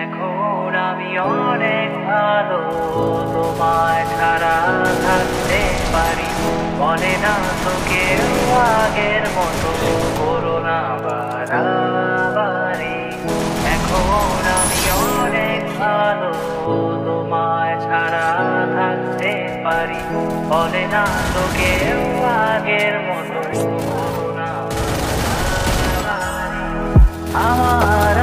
এখন আমি অনেক ভালো, তোমায় ছাড়া থাকতে পারি। বলে না তো কেউ আগের মতো, করো না বাড়াবাড়ি। এখন আমি অনেক ভালো, তোমায় ছাড়া থাকতে পারি। বলে না তো কেউ আগের মতো, করো না বাড়াবাড়ি। আমার